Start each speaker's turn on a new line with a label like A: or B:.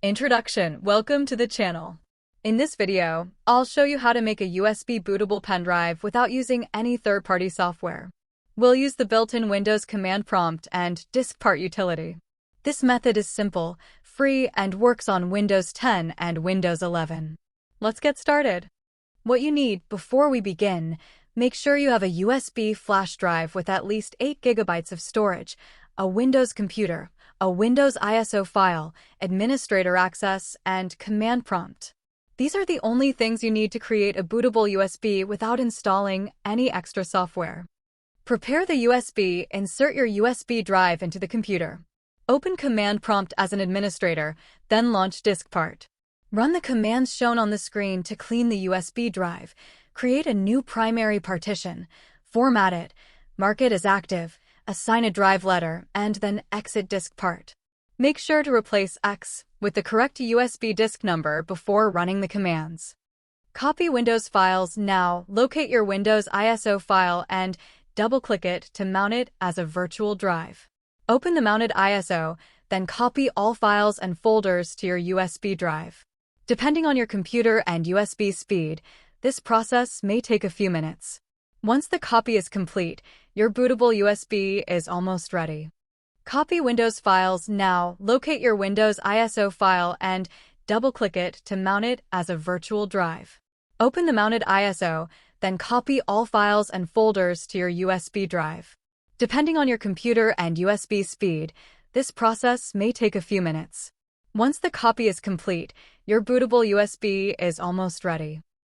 A: Introduction. Welcome to the channel. In this video, I'll show you how to make a USB bootable pendrive without using any third-party software. We'll use the built-in Windows command prompt and DiskPart utility. This method is simple, free, and works on Windows 10 and Windows 11. Let's get started. What you need before we begin, make sure you have a USB flash drive with at least 8 GB of storage, a Windows computer, a Windows ISO file, administrator access, and command prompt. These are the only things you need to create a bootable USB without installing any extra software. Prepare the USB, insert your USB drive into the computer. Open command prompt as an administrator, then launch DiskPart. Run the commands shown on the screen to clean the USB drive. Create a new primary partition, format it, mark it as active, assign a drive letter, and then exit DiskPart. Make sure to replace X with the correct USB disk number before running the commands. Copy Windows files now. Locate your Windows ISO file and double-click it to mount it as a virtual drive. Open the mounted ISO, then copy all files and folders to your USB drive. Depending on your computer and USB speed, this process may take a few minutes. Once the copy is complete, your bootable USB is almost ready. Copy Windows files now. Locate your Windows ISO file and double-click it to mount it as a virtual drive. Open the mounted ISO, then copy all files and folders to your USB drive. Depending on your computer and USB speed, this process may take a few minutes. Once the copy is complete, your bootable USB is almost ready.